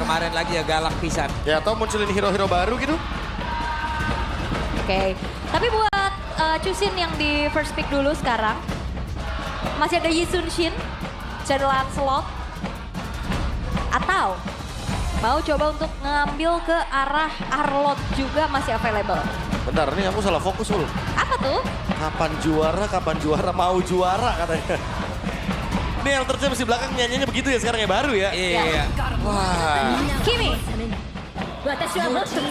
kemarin lagi ya galak pisan. Ya atau munculin hero-hero baru gitu. Oke. Tapi buat Chusin yang di first pick dulu sekarang. Masih ada Yi Sun Shin, Shadow Lancelot. Atau mau coba untuk ngambil ke arah Arlot juga masih available. Bentar, nih aku salah fokus Ul. Apa tuh? Kapan juara, mau juara katanya. Ini yang terjadi di belakang nyanyinya begitu ya sekarang ya, baru ya. Iya. Wah. Kimi.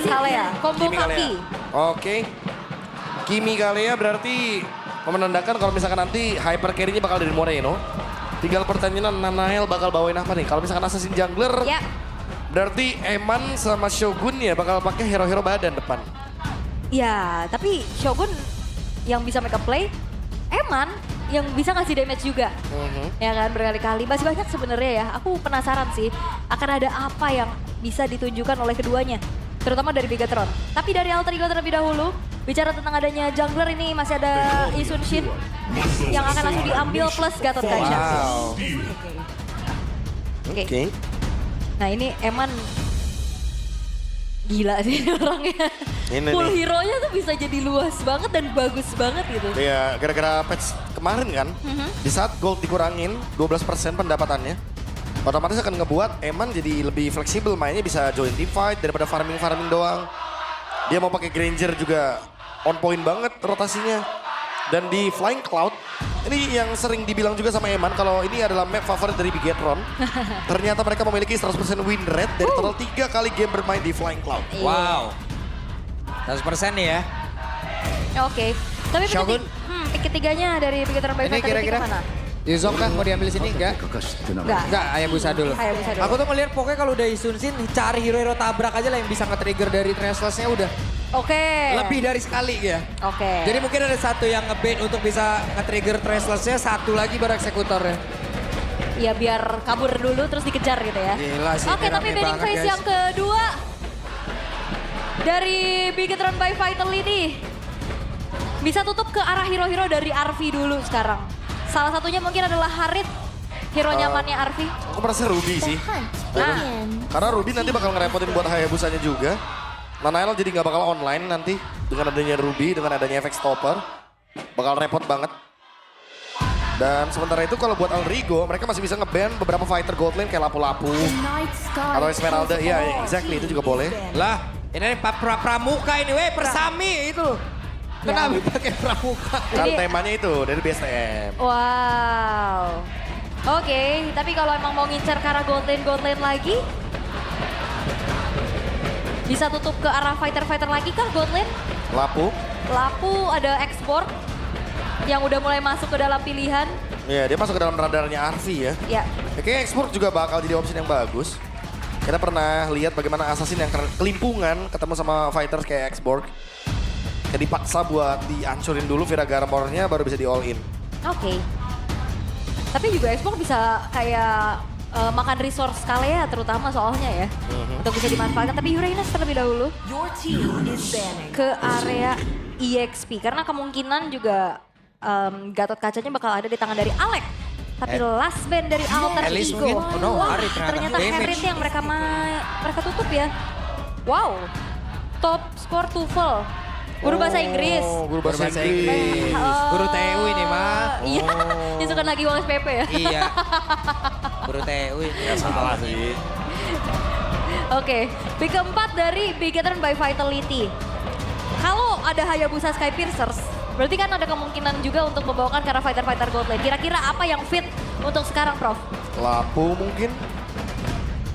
Kalea, combo Kimi Kalea. kaki. Oke. Kimi Kalea berarti menandakan kalau misalkan nanti hyper carry-nya bakal dari Moreno. Tinggal pertanyaan Nanael bakal bawain apa nih? Kalau misalkan Assassin Jungler, Ya. berarti Eman sama Shogun ya bakal pakai hero-hero badan depan. Ya, tapi Shogun yang bisa make a play, Eman yang bisa ngasih damage juga. Ya kan, berkali-kali. Masih banyak sebenarnya ya. Aku penasaran sih, akan ada apa yang bisa ditunjukkan oleh keduanya. Terutama dari Bigatron. Tapi dari Alter Ego terlebih dahulu, bicara tentang adanya jungler ini masih ada Yi Sun Shin yang akan langsung diambil plus Gatot Kaca. Wow. Oke. Nah ini Eman gila sih orangnya. Ini Full nih. hero-nya tuh bisa jadi luas banget dan bagus banget gitu. Ya gara-gara patch kemarin kan, di saat gold dikurangin 12% pendapatannya, otomatis akan ngebuat Eman jadi lebih fleksibel, mainnya bisa join team fight daripada farming doang. Dia mau pakai Granger juga on point banget rotasinya. Dan di Flying Cloud, ini yang sering dibilang juga sama Eman kalau ini adalah map favorit dari Bigatron. Ternyata mereka memiliki 100% win rate dari total 3 kali game bermain di Flying Cloud. Wow. 100% nih ya. Oke. Tapi Shogun. pick ketiganya dari Bigatron by Ini Fighter kira-kira mana? Yuzong kah mau diambil sini? Enggak. Enggak. Enggak, Hayabusa dulu. Hayabusa dulu. Aku tuh melihat pokoknya kalau udah Isun Shin, cari hero-hero tabrak aja lah yang bisa nge-trigger dari Traceless-nya udah. Oke. Lebih dari sekali ya. Oke. Jadi mungkin ada satu yang nge-bait untuk bisa nge-trigger Traceless-nya, satu lagi baru eksekutornya. Ya biar kabur dulu terus dikejar gitu ya. Gila sih, Oke, ini tapi rame betting banget, phase guys. yang kedua dari Bigatron by Vitality bisa tutup ke arah hero-hero dari Arvi dulu sekarang. Salah satunya mungkin adalah Harit, hero nyamannya Arvi. Aku merasa Ruby sih. Nah, Karena Ruby nanti bakal ngerepotin buat Hayabusanya juga. Nanael jadi nggak bakal online nanti dengan adanya Ruby, dengan adanya efek stopper. Bakal repot banget. Dan sementara itu kalau buat Alrigo, mereka masih bisa nge-ban beberapa fighter gold lane kayak Lapu-Lapu. Atau Esmeralda, iya exactly itu juga boleh. Lah, ini pramuka ini, weh persami itu. Kenapa pakai pramuka? Kan Jadi- temanya itu dari BSTM. wow. Oke, tapi kalau emang mau ngincar ke arah gold lane lagi, bisa tutup ke arah fighter-fighter lagi kah gold lane? Lapu, Lapu ada export yang udah mulai masuk ke dalam pilihan. ya dia masuk ke dalam radarnya Arvi ya. Ya, Kayaknya export juga bakal jadi opsi yang bagus. Kita pernah lihat bagaimana Assassin yang kelimpungan ketemu sama fighters kayak export. Kayak dipaksa buat dihancurin dulu Viragara Armor-nya baru bisa di all in. oke. Tapi juga export bisa kayak makan resource Kalea terutama soalnya ya. Untuk bisa dimanfaatkan. Tapi Uranus terlebih dahulu ke area EXP. Karena kemungkinan juga Gatot Kacanya bakal ada di tangan dari Alex. Tapi last band dari Alter Alice Ego. mungkin? Oh no, Wah, Harit ternyata. ternyata Damage. Harit yang mereka tutup ya. Wow, top score TOEFL. Guru bahasa Inggris. Oh, guru bahasa Bahasa Inggris. Inggris. Guru TU ini mah. Iya, Oh. disukan lagi uang SPP ya. Iya. Guru TU ini. Ya salah sih. Oke, pick keempat dari Bigatron by Vitality. Kalau ada Hayabusa Skypiercers, berarti kan ada kemungkinan juga untuk membawakan ke arah fighter-fighter gold lane. Kira-kira apa yang fit untuk sekarang, Prof? Lapu mungkin.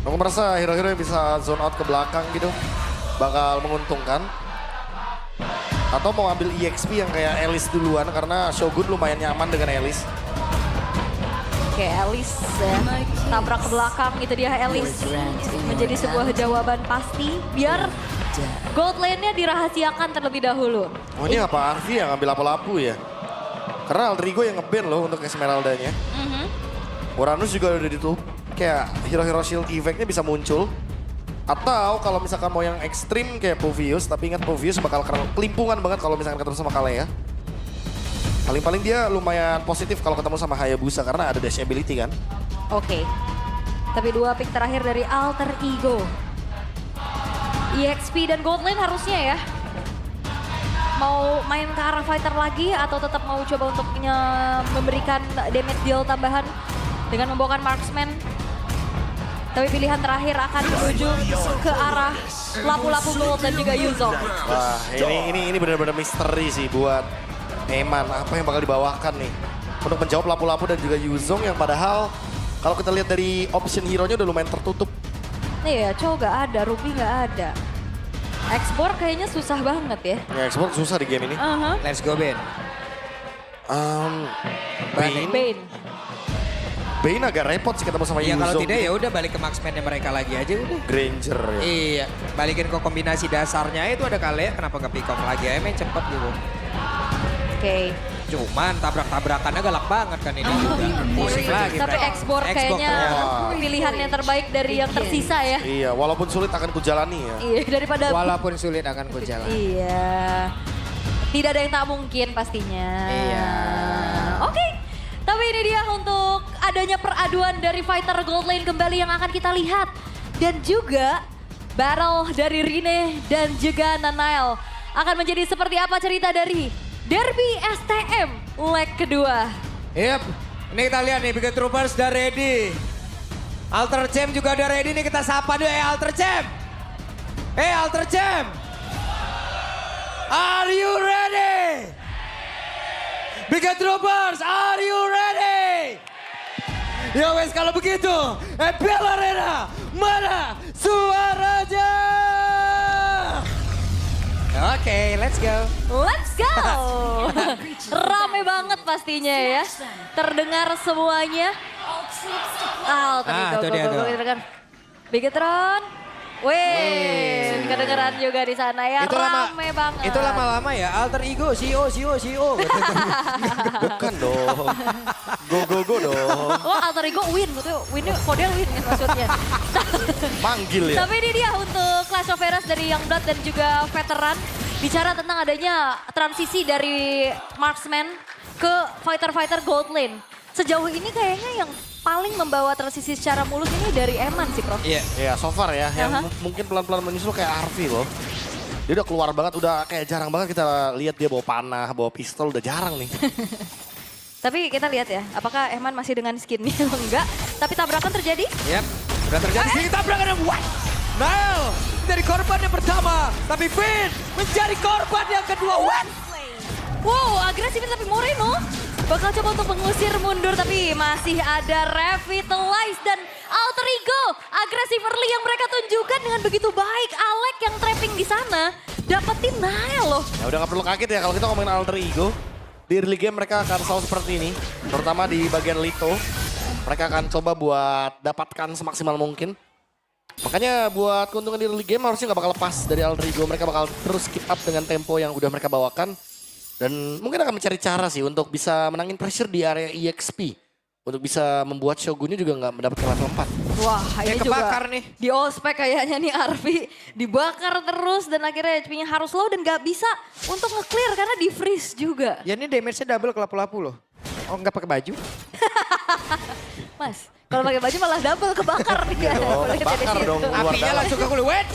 Aku merasa hero-hero yang bisa zone out ke belakang gitu bakal menguntungkan. Atau mau ambil EXP yang kayak Alice duluan karena Shogun lumayan nyaman dengan Alice. Oke, Alice ya. Tabrak ke belakang itu dia Alice. Menjadi sebuah jawaban pasti biar gold lane-nya dirahasiakan terlebih dahulu. Oh ini apa Arvi yang ngambil lapu-lapu ya? Karena Altrigo yang nge-ban loh untuk Esmeralda-nya. Uranus juga udah ditutup. Kayak hero-hero shield effect-nya bisa muncul. Atau kalau misalkan mau yang ekstrim kayak Povius, tapi ingat Povius bakal kelimpungan banget kalau misalkan ketemu sama Kalea. Paling-paling dia lumayan positif kalau ketemu sama Hayabusa karena ada dash ability kan. Oke. Tapi 2 pick terakhir dari Alter Ego. EXP dan Goldlane harusnya ya. Mau main ke arah fighter lagi atau tetap mau coba untuk memberikan damage deal tambahan dengan membawakan marksman. Tapi pilihan terakhir akan menuju ke arah lapu-lapu gold dan juga Yuzong. Wah, ini benar-benar misteri sih buat Eman. Apa yang bakal dibawakan nih untuk menjawab lapu-lapu dan juga Yuzong yang padahal kalau kita lihat dari option hero-nya udah lumayan tertutup. Iya, Chow gak ada, Ruby gak ada. Export kayaknya susah banget ya. Ya, ekspor susah di game ini. Let's go Ben. Bane. Bane agak repot sih ketemu sama Iya Yuzong. kalau tidak ya udah balik ke marksman-nya mereka lagi aja udah. Granger ya. Iya, balikin ke kombinasi dasarnya itu ada kali kenapa nggak pick off lagi aja main cepet gitu. Oke. Cuman tabrak-tabrakannya galak banget kan ini juga. Pusing lagi Tapi mereka. Export Xbox kayaknya Wah. pilihan yang terbaik dari yang tersisa ya. Iya, walaupun sulit akan kujalani ya. Iya, daripada Walaupun sulit akan ku jalan. Iya. Tidak ada yang tak mungkin pastinya. Iya. Oke. Tapi ini dia untuk adanya peraduan dari fighter Goldlane kembali yang akan kita lihat. Dan juga battle dari Rine dan juga Nanail. Akan menjadi seperti apa cerita dari Derby STM leg kedua. Yep, ini kita lihat nih Big Troopers udah ready. Alter Champ juga udah ready nih, kita sapa dulu Alter Champ. Alter Champ. Are you ready? Big Troopers, are you ready? Ya wes kalau begitu, Bell Arena, mana suaranya? Oke, let's go. Let's go! Rame banget pastinya ya. Terdengar semuanya. Itu dia tuh. Bigetron. Wih, kedengeran juga di sana ya. Rame banget. Itu lama-lama ya, Alter Ego, CEO. Bukan dong. Go dong. Oh, Alter Ego win, betul. Winnya Kodel win kan maksudnya. Manggil ya. Tapi ini dia untuk Clash of Heroes dari Youngblood dan juga veteran. Bicara tentang adanya transisi dari marksman ke fighter-fighter Goldlane. Sejauh ini kayaknya yang paling membawa transisi secara mulus ini dari Eman sih, Prof. Iya. Ya, so far ya. Yang mungkin pelan-pelan menyusul kayak Arvi loh. Dia udah keluar banget, udah kayak jarang banget kita lihat dia bawa panah, bawa pistol, udah jarang nih. Tapi kita lihat ya, apakah Eman masih dengan skinnya atau enggak. Tapi tabrakan terjadi. Yap, udah terjadi sedikit tabrakan yang what? Nail menjadi korban yang pertama, tapi Finn menjadi korban yang kedua. What? Wow, agresif tapi Moreno bakal coba untuk mengusir mundur, tapi masih ada Revitalize dan Alter Ego. Agresif early yang mereka tunjukkan dengan begitu baik. Alec yang trapping di sana dapetin Nail loh. Ya udah gak perlu kaget ya kalau kita ngomongin Alter Ego. Di early game mereka akan selalu seperti ini. Terutama di bagian Lito. Mereka akan coba buat dapatkan semaksimal mungkin. Makanya buat keuntungan di early game harusnya gak bakal lepas dari Alter Ego. Mereka bakal terus keep up dengan tempo yang udah mereka bawakan. Dan mungkin akan mencari cara sih untuk bisa menangin pressure di area EXP. Untuk bisa membuat Shogunnya juga nggak mendapatkan level 4. Wah, ini juga kebakar nih. di ospek kayaknya nih Arvi dibakar terus dan akhirnya HP-nya harus low dan nggak bisa untuk nge-clear karena di freeze juga. Ya ini damage-nya double ke lapu-lapu loh. Oh nggak pakai baju? Mas, kalau pakai baju malah double kebakar dia. Bakar dong. Luar Apinya dalam. langsung ke kulit. Wait!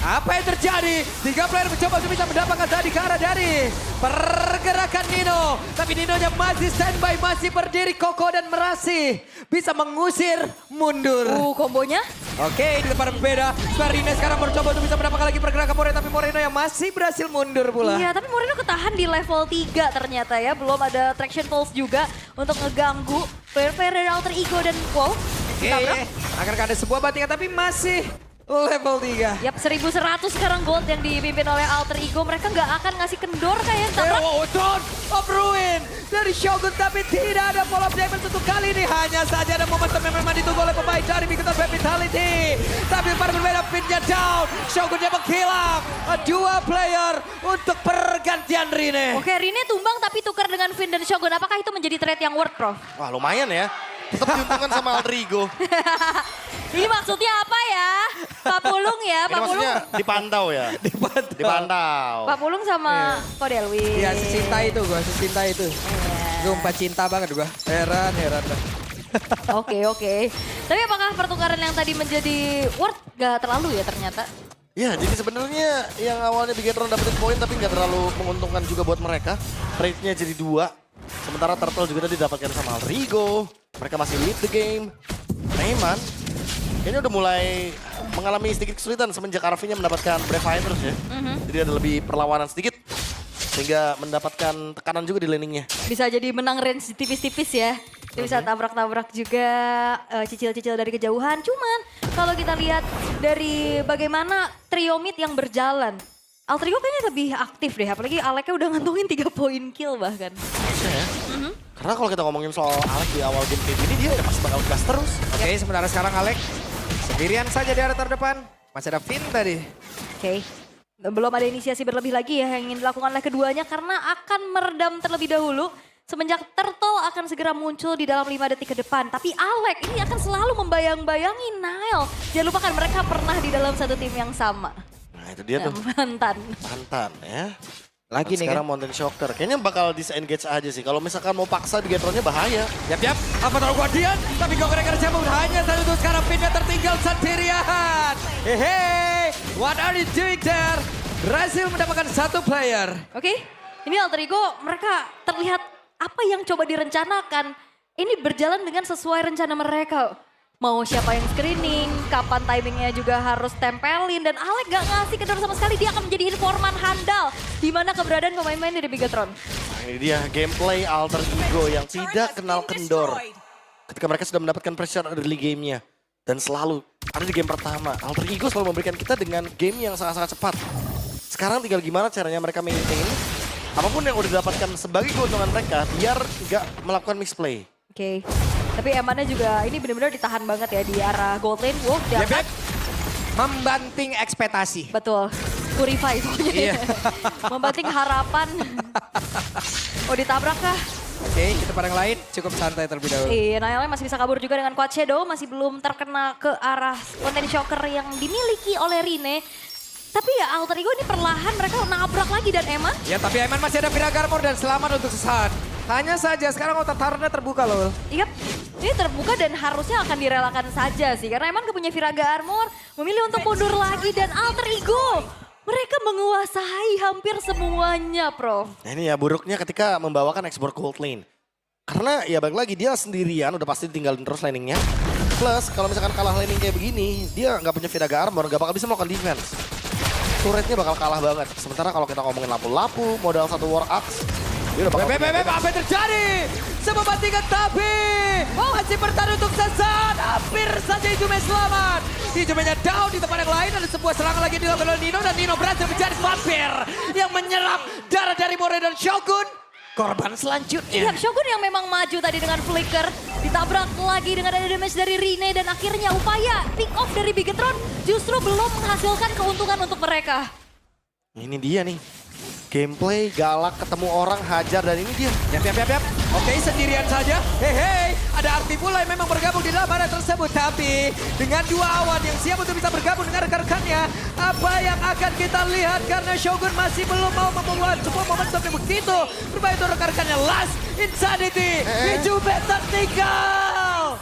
Apa yang terjadi? 3 player mencoba untuk bisa mendapatkan tadi ke arah dari pergerakan Nino. Tapi Ninonya masih standby, masih berdiri kokoh dan merasih. Bisa mengusir mundur. Kombonya. Oke, di tempat berbeda. Rine sekarang mencoba untuk bisa mendapatkan lagi pergerakan Moreno. Tapi Moreno yang masih berhasil mundur pula. Iya, tapi Moreno ketahan di level 3 ternyata ya. Belum ada traction pulse juga untuk ngeganggu player-player dari Alter Ego dan wow. Oke, akan ada sebuah bantingan tapi masih level 3. Yap, 1100 sekarang gold yang dipimpin oleh Alter Ego. Mereka nggak akan ngasih kendor kayaknya. Tabrak. Dawn of Ruin dari Shogun tapi tidak ada follow up damage untuk kali ini. Hanya saja ada momentum yang memang ditunggu oleh pemain dari Big Top Vitality. Tapi pada berbeda pinnya down. Shogunnya menghilang. 2 player untuk pergantian Rine. Oke, Rine tumbang tapi tukar dengan Finn dan Shogun. Apakah itu menjadi trade yang worth, Prof? Wah lumayan ya. Tetap diuntungkan sama Alter Ego. Ini maksudnya apa ya? Pak Pulung ya, Ini Pak Pulung. maksudnya dipantau ya. Dipantau. Pak Pulung sama Kodelwi. Iya, secinta itu gua, secinta itu. Gue 4 cinta banget gua. Heran lah. Oke. Tapi apakah pertukaran yang tadi menjadi worth gak terlalu ya ternyata? Ya, jadi sebenarnya yang awalnya Bigetron dapetin poin tapi nggak terlalu menguntungkan juga buat mereka. Rate-nya jadi 2. Sementara Turtle juga tadi didapatkan sama Alterigo. Mereka masih lead the game. Eman kayaknya udah mulai mengalami sedikit kesulitan semenjak RV-nya mendapatkan Brave Fighters ya. Jadi ada lebih perlawanan sedikit. Sehingga mendapatkan tekanan juga di laningnya. Bisa jadi menang range tipis-tipis ya. Dia bisa tabrak-tabrak juga, cicil-cicil dari kejauhan. Cuman kalau kita lihat dari bagaimana trio mid yang berjalan. Alterigo kayaknya lebih aktif deh, apalagi Aleknya udah ngantongin 3 poin kill bahkan. Harusnya ya. Karena kalau kita ngomongin soal Alek di awal game kayak gini, dia udah pasti bakal gas terus. Oke, sementara sekarang Alek sendirian saja di area terdepan. Masih ada Finn tadi. Oke. Belum ada inisiasi berlebih lagi ya yang ingin dilakukan oleh keduanya karena akan meredam terlebih dahulu. Semenjak Turtle akan segera muncul di dalam 5 detik ke depan. Tapi Alek ini akan selalu membayang-bayangi Nile. Jangan lupakan mereka pernah di dalam satu tim yang sama. Nah itu dia tuh. Mantan ya. Lagi nih sekarang kan. Mountain Shocker. Kayaknya bakal disengage aja sih. Kalau misalkan mau paksa Bigetronnya bahaya. Yap. Avatar Guardian. Tapi Gok Reker cabut. Hanya satu untuk sekarang Pinnya tertinggal sendirian. Hehe. What are you doing there? Berhasil mendapatkan 1 player. Oke. Ini Alterigo mereka terlihat apa yang coba direncanakan. Ini berjalan dengan sesuai rencana mereka. Mau siapa yang screening, kapan timingnya juga harus tempelin. Dan Alek gak ngasih kendor sama sekali, dia akan menjadi informan handal. Di mana keberadaan pemain-pemain dari Bigetron. Nah ini dia gameplay Alter Ego yang tidak kenal kendor. Ketika mereka sudah mendapatkan pressure early gamenya. Dan selalu ada di game pertama. Alter Ego selalu memberikan kita dengan game yang sangat-sangat cepat. Sekarang tinggal gimana caranya mereka maintain. Apapun yang udah didapatkan sebagai keuntungan mereka, biar nggak melakukan misplay. Oke. Tapi Emannya juga ini benar-benar ditahan banget ya di arah gold lane. Wow, diangkat. Membanting ekspektasi. Betul. Purify pokoknya. Iya. Membanting harapan. Oh ditabrak kah? Oke, kita pada yang lain cukup santai terlebih dahulu. Iya, Nile masih bisa kabur juga dengan Quad Shadow. Masih belum terkena ke arah Mountain Shocker yang dimiliki oleh Rine. Tapi ya Alter Ego ini perlahan mereka nabrak lagi dan Eman. Ya tapi Eman masih ada Viraga Armor dan selamat untuk sesaat. Hanya saja sekarang otak Tarunnya terbuka loh. Iya, ini terbuka dan harusnya akan direlakan saja sih. Karena Eman punya Viraga Armor, memilih untuk mundur lagi dan Alter Ego. Mereka menguasai hampir semuanya, Prof. Nah ini ya buruknya ketika membawakan export gold lane. Karena ya balik lagi dia sendirian udah pasti tinggalin terus laningnya. Plus kalau misalkan kalah laning kayak begini, dia nggak punya Viraga Armor, nggak bakal bisa melakukan defense. Turretnya bakal kalah banget. Sementara kalau kita ngomongin lapu-lapu, modal 1 War Axe, dia udah bakal... Apa yang terjadi? Mematikan tapi masih bertahan untuk sesaat. Hampir saja Ijume selamat. Ijumenya down di tempat yang lain. Ada sebuah serangan lagi dilakukan oleh Nino. Dan Nino berhasil menjadi vampir yang menyerap darah dari Moray dan Shogun. Korban selanjutnya. Iya, Shogun yang memang maju tadi dengan flicker. Ditabrak lagi dengan ada damage dari Rine. Dan akhirnya upaya pick off dari Bigetron justru belum menghasilkan keuntungan untuk mereka. Ini dia nih. Gameplay galak ketemu orang hajar dan ini dia. Yap. Oke, sendirian saja. Hei, ada arti pula yang memang bergabung di dalam area tersebut. Tapi dengan 2 awan yang siap untuk bisa bergabung dengan rekan-rekannya. Apa yang akan kita lihat karena Shogun masih belum mau membuat sebuah momentum yang begitu. Berbahaya untuk rekan-rekannya. Last Insanity. Ijume tertinggal.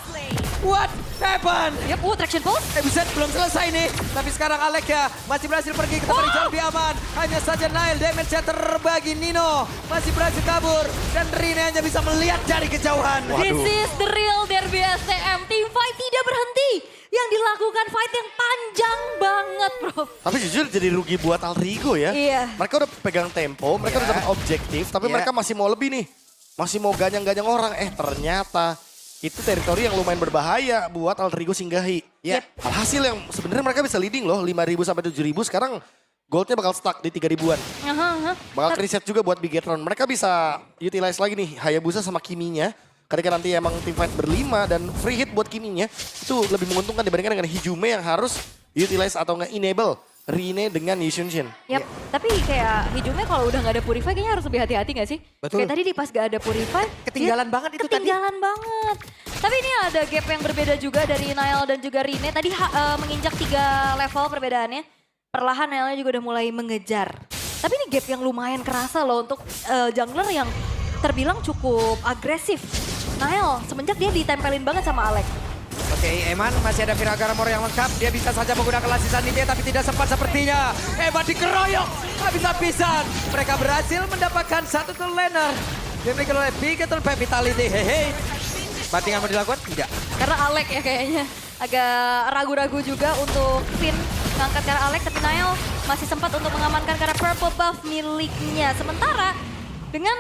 What happened? Yap, traction pulse. Buset, belum selesai nih. Tapi sekarang Alek ya masih berhasil pergi ke tempat yang jauh lebih aman. Hanya saja Nile damage-nya terbagi. Nino masih berhasil kabur. Dan Rine hanya bisa melihat dari kejauhan. This is the real Derby STM. Team fight tidak berhenti. Yang dilakukan fight yang panjang banget, bro. Tapi jujur jadi rugi buat Alter Ego ya. Iya. Mereka udah pegang tempo, mereka udah dapat objektif. Tapi mereka masih mau lebih nih. Masih mau ganyang-ganyang orang. Ternyata... itu teritori yang lumayan berbahaya buat Alter Ego singgahi. Yep. Alhasil yang sebenarnya mereka bisa leading loh, 5.000 sampai 7.000. Sekarang goldnya bakal stuck di 3.000-an. Bakal reset juga buat Bigetron. Mereka bisa utilize lagi nih Hayabusa sama Kiminya. Ketika nanti emang team fight berlima dan free hit buat Kiminya, itu lebih menguntungkan dibandingkan dengan Hijume yang harus utilize atau nge-enable Rine dengan Yushunshin. Yap, tapi kayak Hijume kalau udah nggak ada Purify kayaknya harus lebih hati-hati nggak sih? Betul. Kayak tadi di pas gak ada Purify. Ketinggalan banget itu tadi. Ketinggalan banget. Tapi ini ada gap yang berbeda juga dari Nile dan juga Rine. Tadi menginjak 3 level perbedaannya. Perlahan Nile juga udah mulai mengejar. Tapi ini gap yang lumayan kerasa loh untuk jungler yang terbilang cukup agresif. Nile semenjak dia ditempelin banget sama Alex. Oke, Eman masih ada Viragaramor yang lengkap. Dia bisa saja menggunakan lasisan ini, tapi tidak sempat sepertinya. Eman dikeroyok habis-habisan. Mereka berhasil mendapatkan satu kill laner. Dimiliki oleh Bigetron Vitality. Hehe. Bantingan mau dilakukan? Tidak. Karena Alex ya kayaknya agak ragu-ragu juga untuk Finn ngangkat karena Alex, tapi Nile masih sempat untuk mengamankan karena purple buff miliknya. Sementara dengan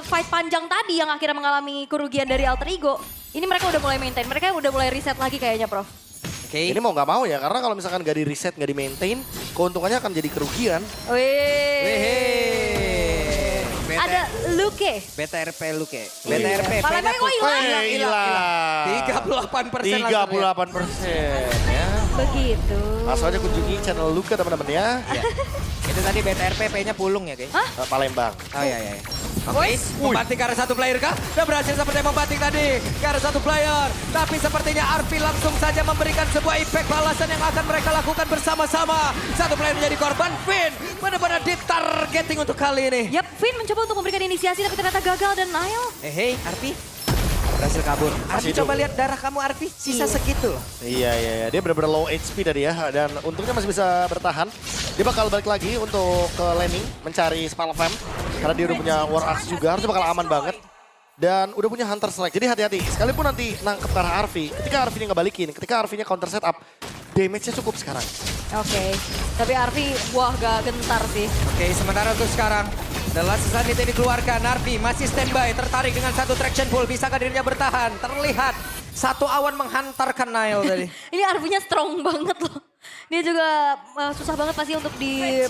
fight panjang tadi yang akhirnya mengalami kerugian dari Alter Ego, ini mereka udah mulai maintain, mereka udah mulai reset lagi kayaknya, Prof. Oke. Ini mau nggak mau ya, karena kalau misalkan nggak di reset, nggak di maintain, keuntungannya akan jadi kerugian. Ada Luke. BTRP Luke. Iya. BTRP. Palembang kok hilang? Hilang. 38% 38% ya. Begitu. Langsung aja kunjungi channel Luka teman-teman ya. Ya. Itu tadi BTRP P-nya pulung ya, Kay? Palembang. Oh iya. Oke, membanting ke arah satu player kah? Dan berhasil seperti membanting tadi ke arah satu player. Tapi sepertinya Arfi langsung saja memberikan sebuah impact balasan yang akan mereka lakukan bersama-sama. Satu player menjadi korban, Finn benar-benar ditargeting untuk kali ini. Yap, Finn mencoba untuk memberikan inisiasi tapi ternyata gagal dan Nile. Hei, Arfi. Berhasil kabur. Arfi hidup. coba lihat darah kamu, Arfi. Sisa segitu loh. Iya. Dia benar-benar low HP tadi ya. Dan untungnya masih bisa bertahan. Dia bakal balik lagi untuk ke laning mencari Spellfam. Karena dia udah punya War Axe juga. Harusnya bakal aman banget. Dan udah punya Hunter Strike. Jadi hati-hati. Sekalipun nanti nangkep ke arah Arfi. Ketika Arfi-nya ngebalikin. Ketika Arfi-nya counter setup. Damage-nya cukup sekarang. Oke, tapi Arfi wah gak gentar sih. Oke, sementara untuk sekarang. The last sanity dikeluarkan. Arfi masih standby. Tertarik dengan satu traction pull. Bisakah dirinya bertahan? Terlihat. Satu awan menghantarkan Nile tadi. Ini Arfinya strong banget loh. Dia juga susah banget pasti untuk di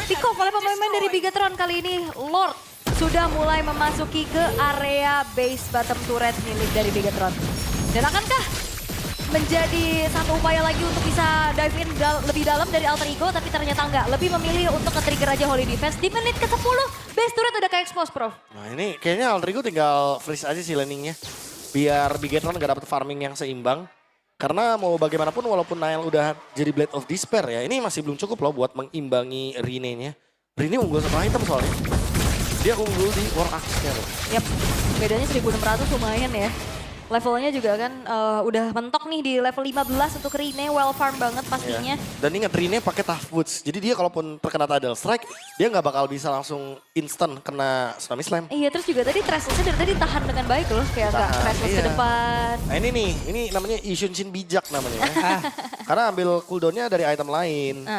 pick off oleh pemain dari Bigetron kali ini. Lord sudah mulai memasuki ke area base bottom turret milik dari Bigetron. Dan akankah menjadi satu upaya lagi untuk bisa dive in lebih dalam dari Alter Ego, tapi ternyata enggak. Lebih memilih untuk nge-trigger aja Holy Defense. Di menit ke-10, base turret udah ke-expose, Prof. Nah ini kayaknya Alter Ego tinggal freeze aja sih landingnya. Biar Bigetron gak dapet farming yang seimbang. Karena mau bagaimanapun walaupun Nile udah jadi Blade of Despair ya, ini masih belum cukup loh buat mengimbangi Rene-nya. Rene unggul satu item soalnya. Dia unggul di War Axe-nya loh. Yap, bedanya 1600 lumayan ya. Levelnya juga kan udah mentok nih di level 15 untuk Rene, well farm banget pastinya. Ya. Dan ingat Rene pakai Tough Boots. Jadi dia kalaupun terkena Tidal Strike, dia nggak bakal bisa langsung instant kena Tsunami Slam. Iya, terus juga tadi Thrashless-nya dari tadi tahan dengan baik loh. Kayak nggak Thrashless ke depan. Nah ini nih, ini namanya Ishunshin bijak namanya ya. Karena ambil cooldown-nya dari item lain.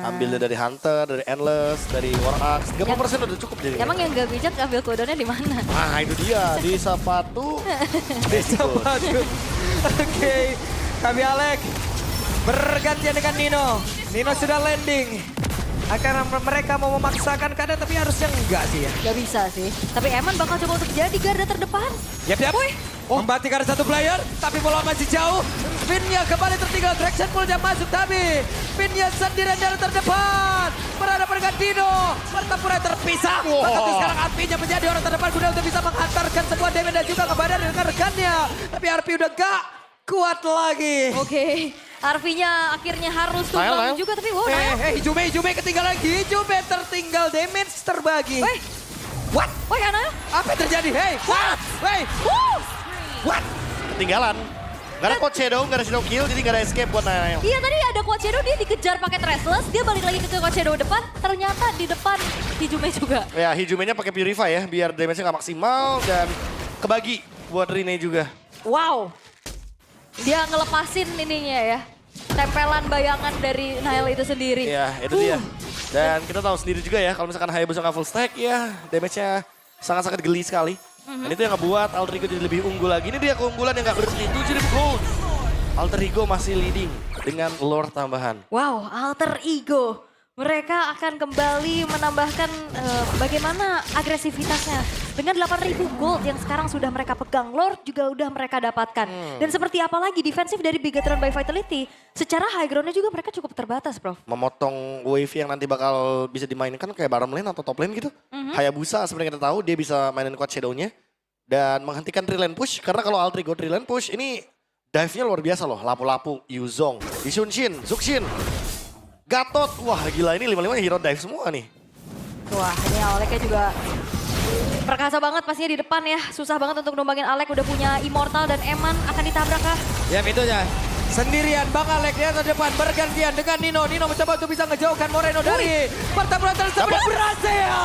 Ambil dari Hunter, dari Endless, dari War Axe. 30% udah cukup jadi. Emang yang nggak bijak ambil cooldown-nya di mana? Nah itu dia, di sepatu. Sepatu. Oke, kami Alex bergantian dengan Nino. Nino sudah landing. Akan mereka mau memaksakan keadaan tapi harusnya enggak sih ya. Gak bisa sih. Tapi Eman bakal coba untuk jadi garda terdepan. Yap. Membanting karena satu player, tapi bola masih jauh. Finnya kembali tertinggal, Traction Pull-nya masuk tapi Finnya sendirian dari terdepan. Berhadapan dengan Dino, pertempuran terpisah. Tetapi sekarang Arpinya menjadi orang terdepan guna untuk bisa menghantarkan sebuah damage dan juga ke badan dengan rekannya. Tapi Arpi udah gak kuat lagi. Oke, Arfinya akhirnya harus tumbang juga tapi wow. Hijume ketinggalan. Hijume tertinggal, damage terbagi. What? Ana? Apa yang terjadi? What? Ketinggalan. Gak ada Coach Shadow, gak ada Shadow Kill, jadi gak ada escape buat Nile. Iya tadi ada Coach Shadow, dia dikejar pakai Thrashless, dia balik lagi ke Coach Shadow depan, ternyata di depan Hijume juga. Ya Hijume-nya pakai Purify ya, biar damage-nya gak maksimal dan kebagi buat Rene juga. Wow, dia ngelepasin ininya ya, tempelan bayangan dari Nile itu sendiri. Iya, itu dia. Dan kita tahu sendiri juga ya, kalau misalkan Hayabusa nggak full stack ya, damage-nya sangat-sangat geli sekali. Dan itu yang ngebuat Alter Ego jadi lebih unggul lagi. Ini dia keunggulan yang gak berhenti, 7.000 gold. Alter Ego masih leading dengan lore tambahan. Wow, Alter Ego. Mereka akan kembali menambahkan bagaimana agresivitasnya. Dengan 8.000 gold yang sekarang sudah mereka pegang, Lord juga udah mereka dapatkan. Dan seperti apa lagi defensif dari Bigetron by Vitality, secara high ground-nya juga mereka cukup terbatas, Prof. Memotong wave yang nanti bakal bisa dimainkan kayak bottom lane atau top lane gitu. Hayabusa sebenarnya kita tahu dia bisa mainin quad shadow-nya. Dan menghentikan 3 lane push, karena kalau Alter Ego 3 lane push ini dive-nya luar biasa loh. Lapu-lapu, Yuzong, Ishunshin, Zuxin. Gatot, wah gila ini 5-5 hero dive semua nih. Wah, ini Aleknya juga perkasa banget pastinya di depan ya. Susah banget untuk numbangin Alek, udah punya Immortal dan Eman akan ditabrak kah? Ya itu ya. Sendirian Bang Alek di atas depan bergantian dengan Nino. Nino mencoba untuk bisa ngejauhkan Moreno dari pertempuran tersebut. Dan berhasil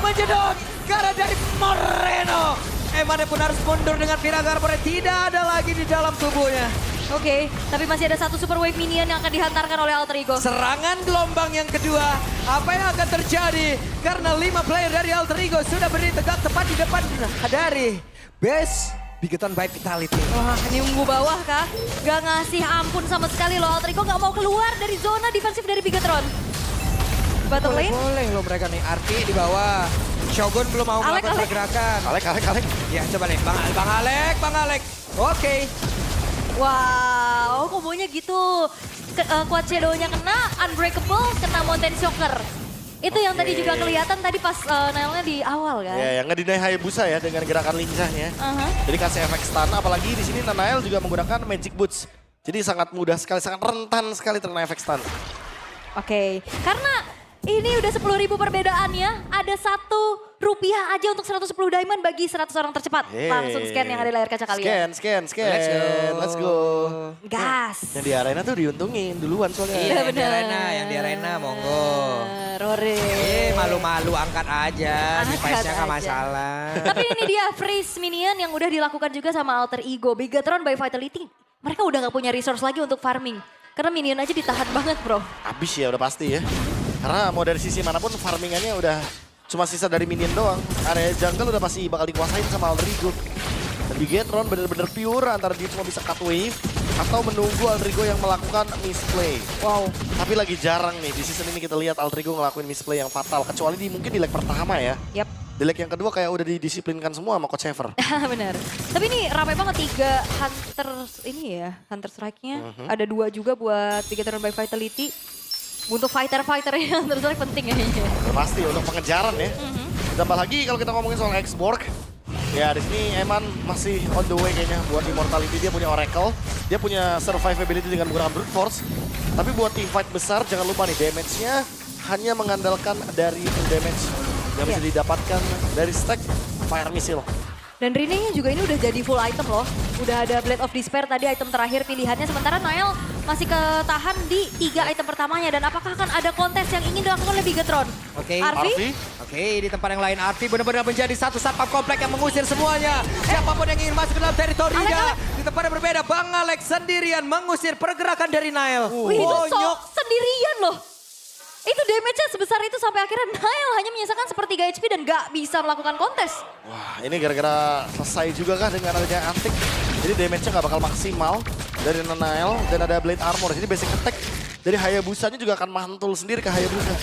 menjedot karena dari Moreno. Eman pun harus mundur dengan Viraga Armor tidak ada lagi di dalam tubuhnya. Oke, tapi masih ada satu super wave minion yang akan dihantarkan oleh Alter Ego. Serangan gelombang yang kedua, apa yang akan terjadi? Karena 5 player dari Alter Ego sudah berdiri tegak tepat di depan dari base Bigoton by Vitality. Wah, ini ungu bawah kah? Gak ngasih ampun sama sekali loh. Alter Ego gak mau keluar dari zona defensif dari Bigetron. Bottom lane. Boleh loh mereka nih, Arti di bawah. Shogun belum mau Alek, melakukan Alek. pergerakan. Alek. Ya coba nih, Bang Alek. Oke. Wow, kombonya gitu. Quad Shadow-nya kena, Unbreakable, kena Mountain Shocker. Itu yang tadi juga kelihatan tadi pas nailnya di awal kan. Ya, yang ngedinai Hayabusa ya dengan gerakan lincahnya. Jadi kasih efek stun, apalagi di sini Nanael juga menggunakan Magic Boots. Jadi sangat mudah sekali, sangat rentan sekali terkena efek stun. Oke, karena ini udah 10.000 perbedaannya, ada Rp1 aja untuk 110 diamond bagi 100 orang tercepat. Langsung scan yang ada di layar kaca kalian. Scan. Let's go. Gas. Yang di arena tuh diuntungin duluan soalnya. Iya, Yang di bener. arena monggo. Rore. Malu-malu angkat aja, Angkat device-nya nggak aja. masalah. Tapi ini dia freeze minion yang udah dilakukan juga sama Alter Ego. Bigatron by Vitality. Mereka udah gak punya resource lagi untuk farming. Karena minion aja ditahan banget bro. Habis ya udah pasti ya. Karena mau dari sisi manapun farmingannya udah cuma sisa dari minion doang. Area jungle udah pasti bakal dikuasain sama Alter Ego. Dan Bigetron bener-bener pure antara dia cuma bisa cut wave atau menunggu Alter Ego yang melakukan misplay. Wow. Tapi lagi jarang nih di season ini kita lihat Alter Ego ngelakuin misplay yang fatal. Kecuali mungkin di leg pertama ya. Yap. Di leg yang kedua kayak udah didisiplinkan semua sama Coach Ever. Bener. Tapi ini ramai banget 3 Hunters ini ya. Hunter Strike-nya. Ada 2 juga buat Bigatron by Vitality. Untuk fighter-fighter yang Hunter Strike penting kayaknya. Pasti untuk pengejaran ya. Ditambah lagi kalau kita ngomongin soal X-Borg. Ya di sini Eman masih on the way kayaknya buat Immortality. Dia punya Oracle. Dia punya survivability dengan menggunakan Brute Force. Tapi buat team fight besar jangan lupa nih damage-nya hanya mengandalkan dari damage yang bisa didapatkan dari stack Fire Missile. Dan Rene-nya juga ini udah jadi full item loh. Udah ada Blade of Despair tadi item terakhir pilihannya. Sementara Nael masih ketahan di 3 item pertamanya. Dan apakah akan ada kontes yang ingin dilakukan oleh Bigetron? Oke. Arfi? Oke, di tempat yang lain Arfi benar-benar menjadi satu satpam komplek yang mengusir semuanya. Siapapun yang ingin masuk ke dalam teritorinya. Di tempat yang berbeda, Bang Alek sendirian mengusir pergerakan dari Nael. Wih, itu sendirian loh. Itu damage-nya sebesar itu sampai akhirnya Nael hanya menyisakan sepertiga HP dan gak bisa melakukan kontes. Wah ini gara-gara selesai juga kah dengan adanya antik. Jadi damage-nya nggak bakal maksimal dari Nanael dan ada Blade Armor. Jadi basic attack dari Hayabusanya juga akan mantul sendiri ke Hayabusa.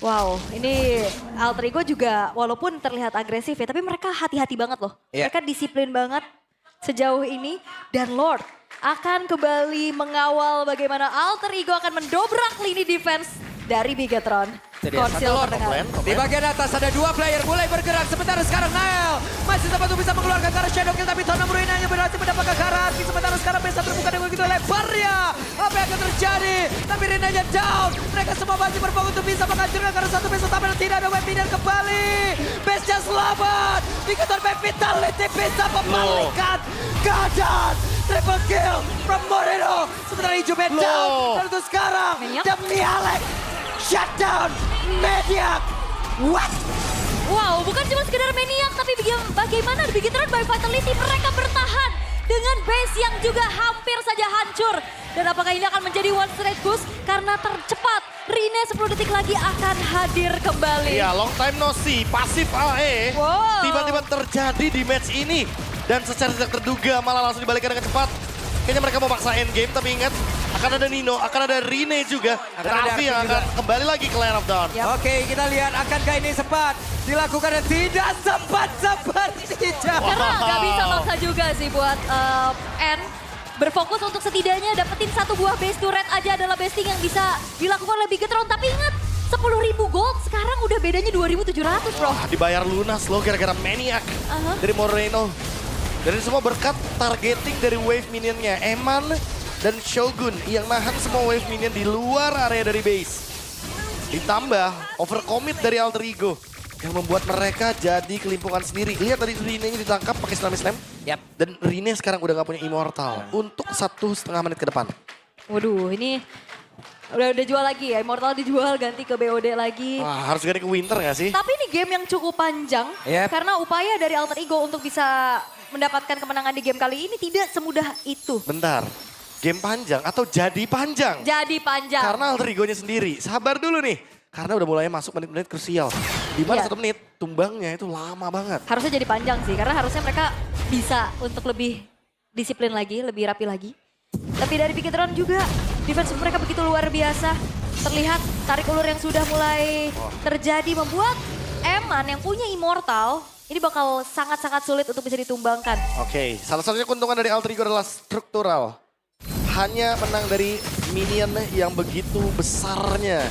Wow, ini Alter Ego juga walaupun terlihat agresif ya, tapi mereka hati-hati banget loh. Iya. Mereka disiplin banget sejauh ini. Dan Lord akan kembali mengawal bagaimana Alter Ego akan mendobrak lini defense dari Bigetron. Jadi Konsil satu Lord. terdengar. Di bagian atas ada 2 player mulai bergerak. Sementara sekarang Nael masih sempat untuk bisa mengeluarkan karena Shadow Kill. Tapi Tona Murinanya berhasil mendapatkan karat. Sementara sekarang Besa terbuka dengan begitu lebarnya. Apa yang akan terjadi? Tapi Rinanya down. Mereka semua masih berfokus untuk bisa menghancurkan karena satu Besa. Tapi tidak ada weapon kembali. Besa selamat. Bigetron by Vitality bisa membalikkan keadaan. Triple kill from Moreno. Sementara hijau down. Dan untuk sekarang Maniac. demi Alek. Shutdown Maniac. What? Wow, bukan cuma sekedar Maniac, tapi bagaimana Bigetron by Vitality mereka bertahan dengan base yang juga hampir saja hancur. Dan apakah ini akan menjadi one straight boost? Karena tercepat, Rine 10 detik lagi akan hadir kembali. Iya long time no see, pasif AE. Wow. Tiba-tiba terjadi di match ini. Dan secara tidak terduga malah langsung dibalikan dengan cepat. Kayaknya mereka mau paksa end game, tapi ingat akan ada Nino, akan ada Rine juga. Dan ada Arfi yang Arfi akan kembali lagi ke Land of Dawn. Yap. Oke, kita lihat akankah ini sempat dilakukan dan tidak sempat tidak. Karena nggak bisa maksa juga sih buat N berfokus untuk setidaknya dapetin 1 buah base turret aja adalah besting yang bisa dilakukan oleh Bigetron. Tapi ingat, 10.000 gold sekarang udah bedanya 2.700 bro. Wah, dibayar lunas loh gara-gara Maniac dari Moreno. Dan ini semua berkat targeting dari wave minionnya. Eman dan Shogun yang nahan semua wave minion di luar area dari base. Ditambah overcommit dari Alter Ego. yang membuat mereka jadi kelimpungan sendiri. Lihat tadi Rine ditangkap pakai Tsunami Slam. Yap. Dan Rine sekarang udah gak punya Immortal untuk 1,5 menit ke depan. Waduh, ini udah jual lagi ya. Immortal dijual ganti ke BOD lagi. Wah, harus ganti ke Winter gak sih? Tapi ini game yang cukup panjang Yep. karena upaya dari Alter Ego untuk bisa mendapatkan kemenangan di game kali ini tidak semudah itu. Bentar, game panjang atau jadi panjang? Jadi panjang. Karena Alter Ego-nya sendiri. Sabar dulu nih, karena udah mulai masuk menit-menit krusial. Di mana Iya. 1 menit, tumbangnya itu lama banget. Harusnya jadi panjang sih karena harusnya mereka bisa untuk lebih disiplin lagi, lebih rapi lagi. Tapi dari Bigetron juga defense mereka begitu luar biasa. Terlihat tarik ulur yang sudah mulai terjadi membuat Eman yang punya Immortal ini bakal sangat-sangat sulit untuk bisa ditumbangkan. Oke, salah satunya keuntungan dari Alter Ego adalah struktural. Hanya menang dari minion yang begitu besarnya.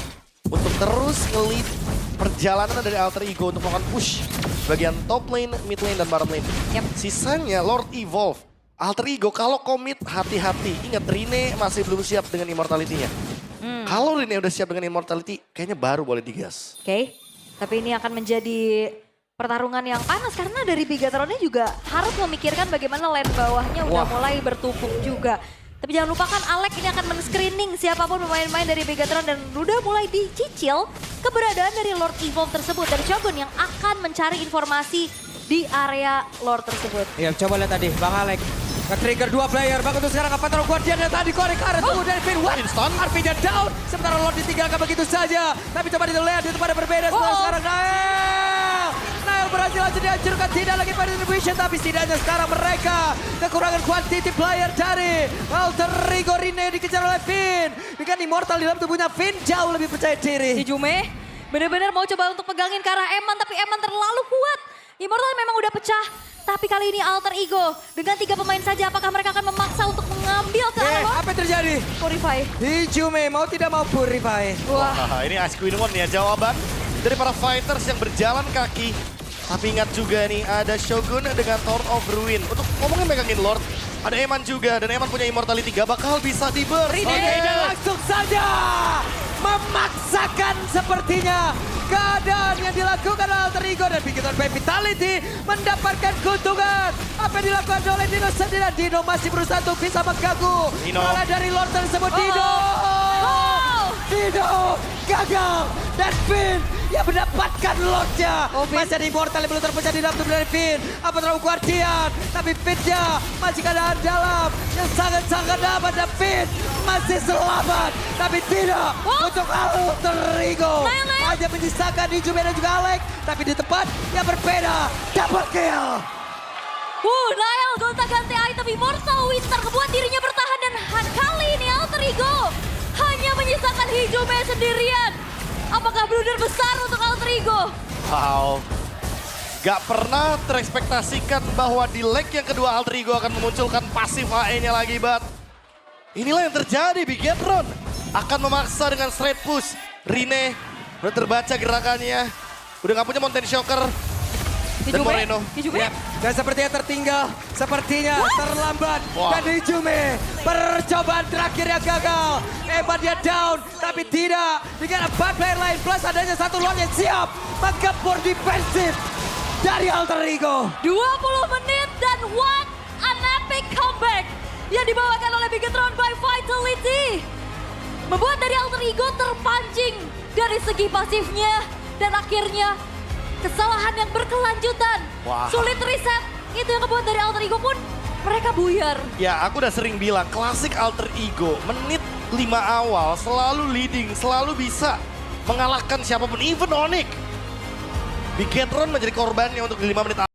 Untuk terus nge-lead perjalanan dari Alter Ego untuk melakukan push bagian top lane, mid lane, dan bottom lane. Yap. Sisanya Lord Evolve. Alter Ego kalau komit hati-hati. Ingat Rine masih belum siap dengan immortality-nya. Kalau Rine udah siap dengan immortality, kayaknya baru boleh digas. Oke, tapi ini akan menjadi pertarungan yang panas karena dari Bigetronnya juga harus memikirkan bagaimana lane bawahnya udah mulai bertumpuk juga. Tapi jangan lupakan Alex ini akan men-screening siapapun pemain-pemain dari Bigetron dan udah mulai dicicil keberadaan dari Lord Evolve tersebut. Dan Shogun yang akan mencari informasi di area Lord tersebut. Iya, coba lihat tadi Bang Alek. Nge-trigger 2 player. Bang untuk sekarang apa taruh Guardian yang tadi korek ke arah tubuh dari Finn. What? Instant. RP-nya down. Sementara Lord ditinggalkan begitu saja. Tapi coba dilihat di tempat yang berbeda. Sekarang Nail berhasil langsung dihancurkan. Tidak lagi pada distribution. Tapi setidaknya sekarang mereka kekurangan quantity player dari Alter Ego. Rine dikejar oleh Finn. Dengan Immortal di dalam tubuhnya Finn jauh lebih percaya diri. Si Jume benar-benar mau coba untuk pegangin ke arah Eman tapi Eman terlalu kuat. Immortal memang udah pecah. Tapi kali ini Alter Ego dengan 3 pemain saja apakah mereka akan memaksa untuk mengambil ke arah Lord? Apa yang terjadi? Purify. Hijume mau tidak mau Purify. Wah. Wah, ini Ice Queen One ya jawaban dari para fighters yang berjalan kaki. Tapi ingat juga nih ada Shogun dengan Thorn of Ruin. Untuk ngomongin megangin Lord, ada Eman juga dan Eman punya immortality gak bakal bisa di-burst. Oke, dan langsung saja memaksakan sepertinya keadaan yang dilakukan oleh Alter Ego dan Bigetron by Vitality mendapatkan keuntungan. Apa yang dilakukan oleh Dino sendiri? Dino masih berusaha untuk bisa mengganggu. Dino. Mulai dari Lord tersebut Dino. Dino gagal dan Finn yang mendapatkan Lordnya. Masih ada Immortal yang belum terpecah di dalam tubuh dari Finn. Apa terlalu Guardian? Tapi Finn-nya masih keadaan dalam yang sangat-sangat dapat dan Finn masih selamat. Tapi tidak untuk Alter Ego. Hanya menyisakan Hijume dan juga Alex. Tapi di tempat yang berbeda. Double kill. Nail gonta-ganti item Immortal Winter kebuat dirinya bertahan dan kali ini Alter Ego hanya menyisakan Hijume sendirian. Apakah blunder besar untuk Alter Ego? Wow. Gak pernah terekspektasikan bahwa di leg yang kedua Alter Ego akan memunculkan pasif AE-nya lagi, Bat. Inilah yang terjadi, Bigetron. Akan memaksa dengan straight push. Rine udah terbaca gerakannya. Udah gak punya Mountain Shocker. Dan Moreno. Hijume? Ya, dan sepertinya tertinggal, sepertinya terlambat. Wah. Dan Hijume, percobaan terakhirnya gagal. Eman dia down, tapi tidak. Dengan 4 player lain plus adanya satu Lord yang siap menggempur defensif dari Alter Ego. 20 menit dan what an epic comeback yang dibawakan oleh Bigetron by Vitality. Membuat dari Alter Ego terpancing dari segi pasifnya dan akhirnya kesalahan yang berkelanjutan. Wah. Sulit reset, itu yang membuat dari Alter Ego pun mereka buyar. Ya, aku udah sering bilang, klasik Alter Ego, menit 5 awal selalu leading, selalu bisa mengalahkan siapapun, even Onyx. Bigetron menjadi korbannya untuk di 5 menit awal.